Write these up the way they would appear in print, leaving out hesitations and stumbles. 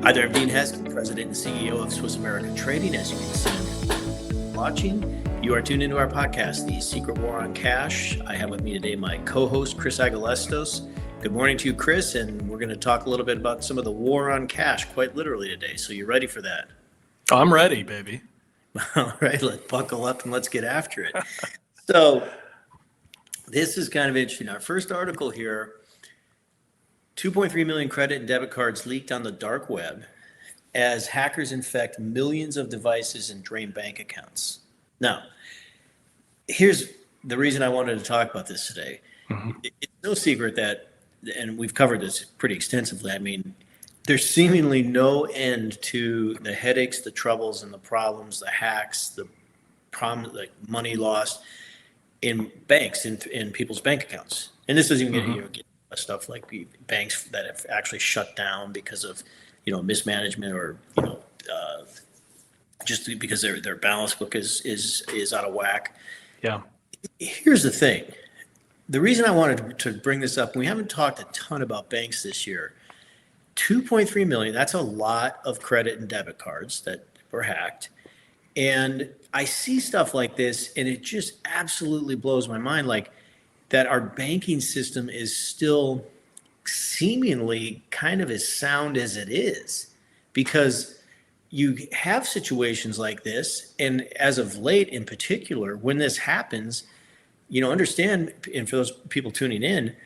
Hi there, I'm Dean Heskin, President and CEO of Swiss American Trading. As you can see watching, you are tuned into our podcast, The Secret War on Cash. I have with me today my co-host, Chris Agelastos. Good morning to you, Chris, and we're going to talk a little bit about some of the war on cash, quite literally today. So you ready for that? I'm ready, baby. All right, let's buckle up and let's get after it. So this is kind of interesting. Our first article here, 2.3 million credit and debit cards leaked on the dark web as hackers infect millions of devices and drain bank accounts. Now, here's the reason I wanted to talk about this today. It's no secret that, and we've covered this pretty extensively, I mean, there's seemingly no end to the headaches, the troubles, and the problems, the hacks, the problem, like money lost in banks, in people's bank accounts. And this doesn't even get stuff like banks that have actually shut down because of mismanagement or just because their balance book is out of whack. Yeah. Here's the thing. The reason I wanted to bring this up, we haven't talked a ton about banks this year. 2.3 million, that's a lot of credit and debit cards that were hacked. And I see stuff like this and it just absolutely blows my mind, like that our banking system is still seemingly kind of as sound as it is, because you have situations like this. And as of late in particular, when this happens, understand, and for those people tuning in,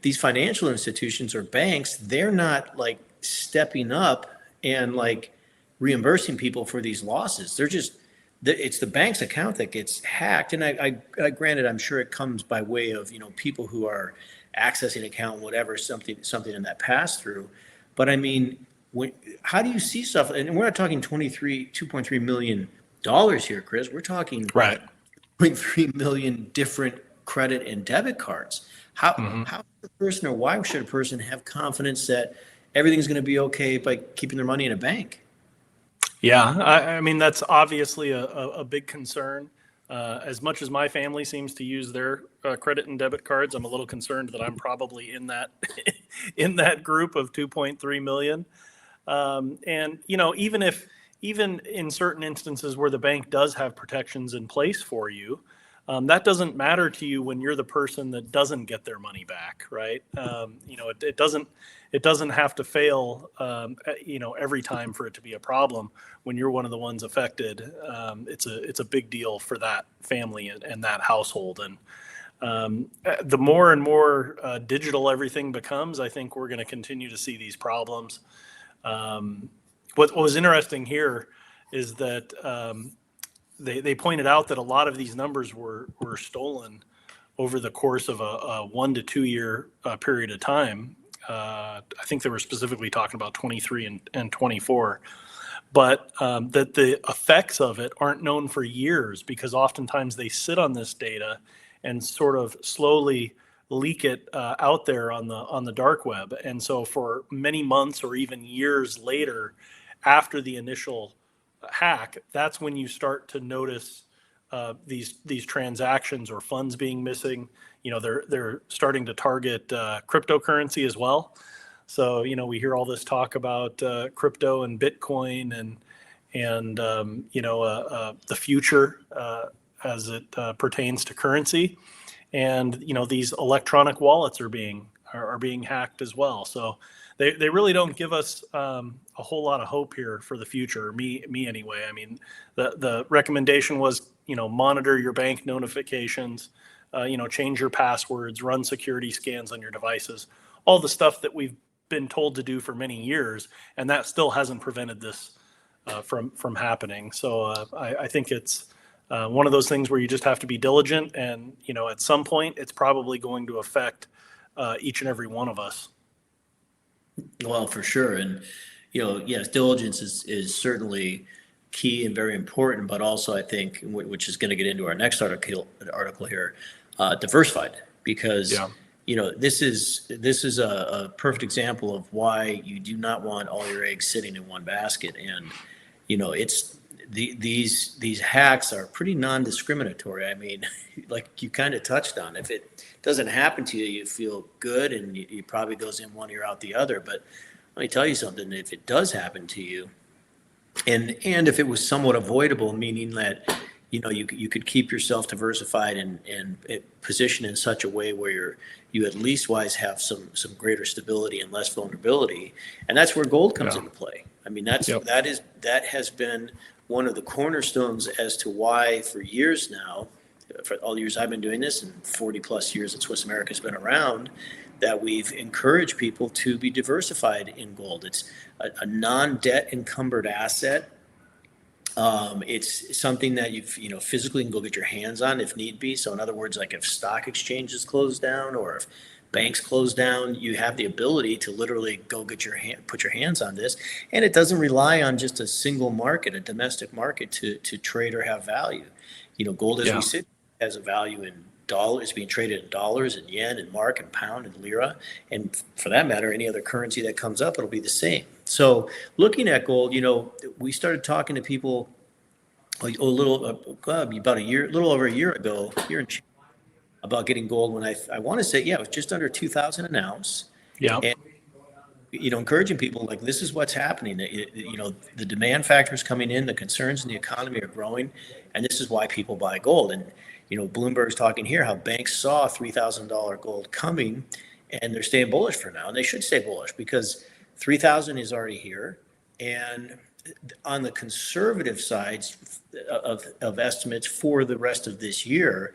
these financial institutions or banks, they're not like stepping up and like reimbursing people for these losses. They're just, it's the bank's account that gets hacked. And I granted, I'm sure it comes by way of, people who are accessing account, whatever, something in that pass through. But I mean, how do you see stuff? And we're not talking $2.3 million here, Chris. We're talking Right. 0.3 million different credit and debit cards. How should a person, or why should a person have confidence that everything's going to be okay by keeping their money in a bank? Yeah, I mean, that's obviously a big concern. As much as my family seems to use their credit and debit cards, I'm a little concerned that I'm probably in that in that group of 2.3 million. And even in certain instances where the bank does have protections in place for you, that doesn't matter to you when you're the person that doesn't get their money back, right? It doesn't have to fail, every time for it to be a problem. When you're one of the ones affected, it's a big deal for that family and that household. And the more and more digital everything becomes, I think we're going to continue to see these problems. What was interesting here is that they pointed out that a lot of these numbers were stolen over the course of a 1 to 2 year period of time. I think they were specifically talking about 23 and 24, but that the effects of it aren't known for years, because oftentimes they sit on this data and sort of slowly leak it out there on the dark web. And so for many months or even years later, after the initial hack, that's when you start to notice these transactions or funds being missing. They're starting to target cryptocurrency as well. So we hear all this talk about crypto and Bitcoin and the future as it pertains to currency. And these electronic wallets are being hacked as well. So they really don't give us a whole lot of hope here for the future. Me anyway. I mean, the recommendation was monitor your bank notifications, change your passwords, run security scans on your devices, all the stuff that we've been told to do for many years, and that still hasn't prevented this from happening. So I think it's one of those things where you just have to be diligent, and at some point it's probably going to affect each and every one of us. Well, for sure. And, yes, diligence is certainly key and very important, but also I think, which is going to get into our next article here, diversified, because, this is a perfect example of why you do not want all your eggs sitting in one basket. And, it's these hacks are pretty non-discriminatory. I mean, like you kind of touched on, if it doesn't happen to you, you feel good, and it probably goes in one ear out the other. But let me tell you something, if it does happen to you, and if it was somewhat avoidable, meaning that, you could keep yourself diversified and positioned in such a way where you at least wise have some greater stability and less vulnerability. And that's where gold comes Yeah. into play. I mean, Yep. that has been one of the cornerstones as to why for years now, for all the years I've been doing this and 40 plus years that Swiss America's been around, that we've encouraged people to be diversified in gold. It's a non-debt encumbered asset. It's something that physically can go get your hands on if need be. So in other words, like if stock exchanges close down or if banks close down, you have the ability to literally go put your hands on this. And it doesn't rely on just a single market, a domestic market to trade or have value. Gold as Yeah. we sit has a value in dollars, being traded in dollars and yen and mark and pound and lira. And for that matter, any other currency that comes up, it'll be the same. So looking at gold, we started talking to people about a little over a year ago, about getting gold when I want to say, yeah, it was just under 2,000 an ounce. Yeah. And, encouraging people like this is what's happening. The demand factors coming in, the concerns in the economy are growing, and this is why people buy gold. And, Bloomberg's talking here how banks saw $3,000 gold coming and they're staying bullish for now. And they should stay bullish because 3,000 is already here. And on the conservative sides of estimates for the rest of this year,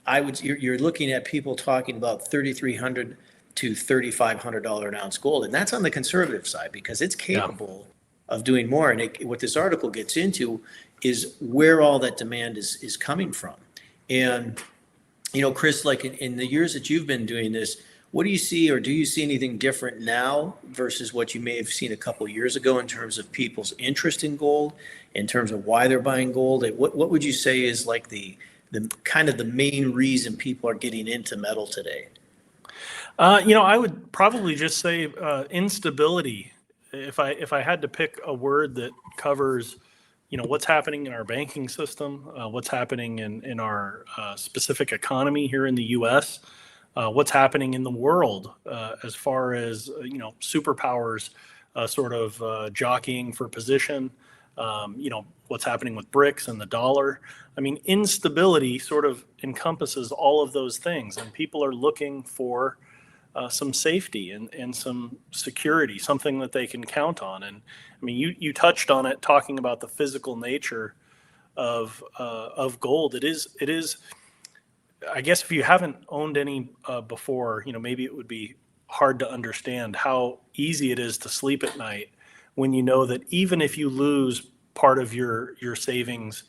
you're looking at people talking about $3,300 to $3,500 an ounce gold, and that's on the conservative side because it's capable of doing more. And what this article gets into is where all that demand is coming from. And Chris, like in the years that you've been doing this, what do you see, or do you see anything different now versus what you may have seen a couple of years ago in terms of people's interest in gold, in terms of why they're buying gold? What would you say is like the kind of the main reason people are getting into metal today? I would probably just say instability. If I had to pick a word that covers, what's happening in our banking system, what's happening in our specific economy here in the U.S., what's happening in the world as far as superpowers sort of jockeying for position. What's happening with BRICS and the dollar. I mean, instability sort of encompasses all of those things, and people are looking for some safety and some security, something that they can count on. And I mean, you touched on it, talking about the physical nature of gold. It is. I guess if you haven't owned any before, maybe it would be hard to understand how easy it is to sleep at night when you know that even if you lose part of your savings,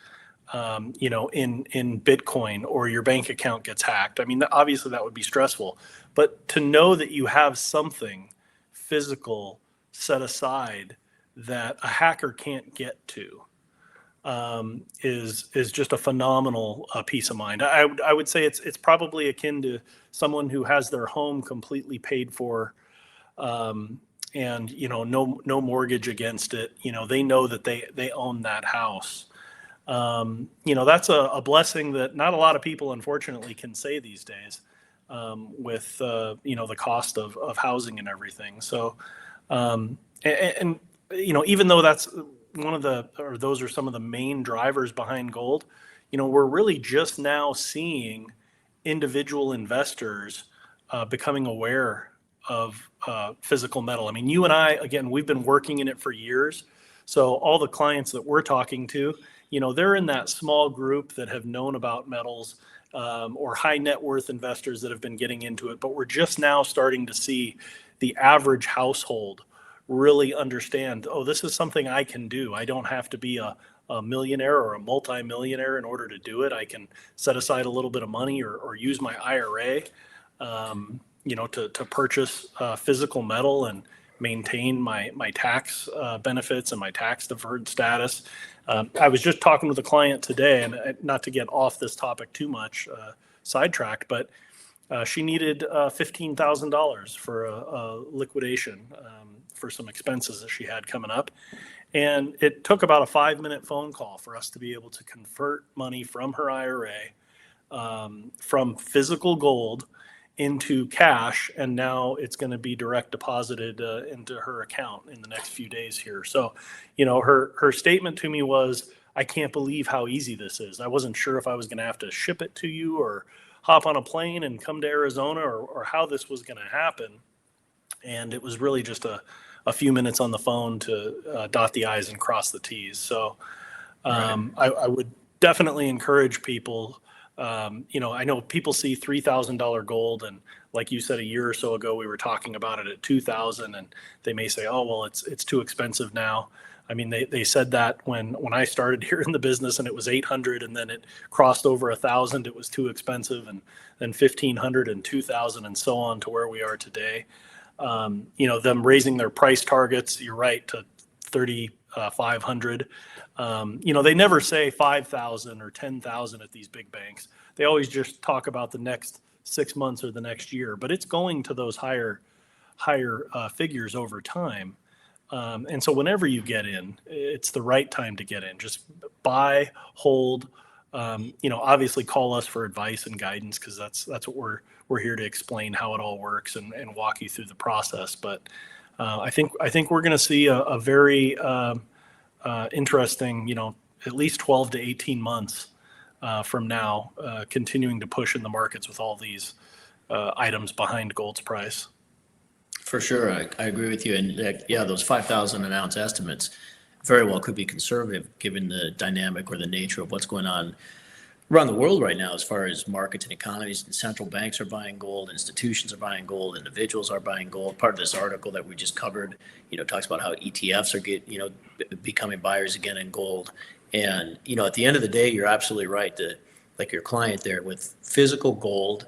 in Bitcoin, or your bank account gets hacked. I mean, obviously that would be stressful, but to know that you have something physical set aside that a hacker can't get to is just a phenomenal peace of mind. I would say it's probably akin to someone who has their home completely paid for, and no mortgage against it. They know that they own that house. That's a blessing that not a lot of people, unfortunately, can say these days, with the cost of housing and everything. So, even though that's those are some of the main drivers behind gold, we're really just now seeing individual investors becoming aware of physical metal. I mean, you and I, again, we've been working in it for years. So all the clients that we're talking to, they're in that small group that have known about metals, or high net worth investors that have been getting into it. But we're just now starting to see the average household really understand, oh, this is something I can do. I don't have to be a millionaire or a multimillionaire in order to do it. I can set aside a little bit of money or use my IRA, to purchase physical metal and maintain my tax benefits and my tax deferred status. I was just talking with a client today, and not to get off this topic too much, sidetracked, but she needed $15,000 for a liquidation for some expenses that she had coming up. And it took about a 5-minute phone call for us to be able to convert money from her IRA, from physical gold into cash, and now it's going to be direct deposited into her account in the next few days here. So, her statement to me was, I can't believe how easy this is. I wasn't sure if I was going to have to ship it to you or hop on a plane and come to Arizona, or how this was going to happen. And it was really just a few minutes on the phone to dot the I's and cross the T's. So I would definitely encourage people. I know people see $3,000 gold, and like you said, a year or so ago, we were talking about it at 2,000, and they may say, oh, well, it's too expensive now. I mean, they said that when I started here in the business, and it was 800, and then it crossed over 1,000, it was too expensive, and then 1,500 and 2,000 and so on to where we are today. Them raising their price targets, you're right, to 3,500. They never say 5,000 or 10,000 at these big banks. They always just talk about the next 6 months or the next year, but it's going to those higher figures over time. And so whenever you get in, it's the right time to get in. Just buy, hold, obviously call us for advice and guidance, because that's what we're here to explain how it all works and walk you through the process. But I think we're going to see a very interesting, at least 12 to 18 months from now, continuing to push in the markets with all these items behind gold's price. For sure, I agree with you. And those 5,000 an ounce estimates very well could be conservative, given the dynamic or the nature of what's going on around the world right now, as far as markets and economies. And central banks are buying gold, institutions are buying gold, individuals are buying gold. Part of this article that we just covered, talks about how ETFs are becoming buyers again in gold. And at the end of the day, you're absolutely right. Like your client there with physical gold.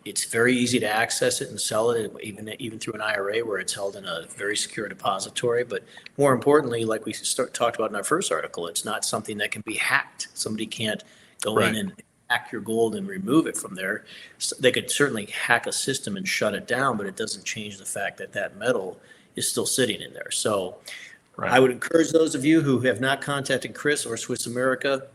It's very easy to access it and sell it, even through an IRA where it's held in a very secure depository. But more importantly, like we talked about in our first article, it's not something that can be hacked. Somebody can't go in and hack your gold and remove it from there. So they could certainly hack a system and shut it down, but it doesn't change the fact that that metal is still sitting in there. So I would encourage those of you who have not contacted Chris or Swiss America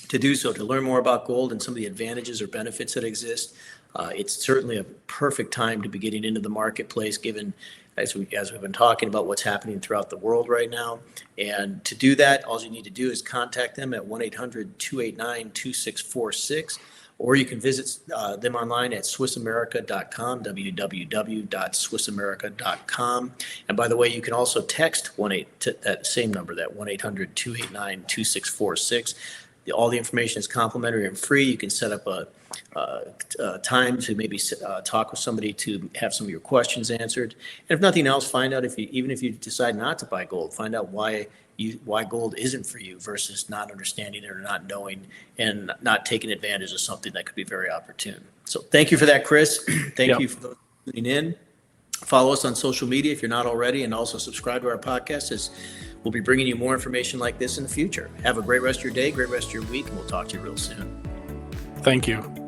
to do so, to learn more about gold and some of the advantages or benefits that exist. It's certainly a perfect time to be getting into the marketplace, given as we've been talking about what's happening throughout the world right now. And to do that, all you need to do is contact them at 1-800-289-2646, or you can visit them online at SwissAmerica.com, www.SwissAmerica.com. And by the way, you can also text that same number, that 1-800-289-2646. All the information is complimentary and free. You can set up a time to maybe talk with somebody to have some of your questions answered. And if nothing else, find out even if you decide not to buy gold, find out why gold isn't for you, versus not understanding it or not knowing and not taking advantage of something that could be very opportune. So thank you for that, Chris. Thank you for those tuning in. Follow us on social media if you're not already, and also subscribe to our podcast, as we'll be bringing you more information like this in the future. Have a great rest of your day, great rest of your week, and we'll talk to you real soon. Thank you.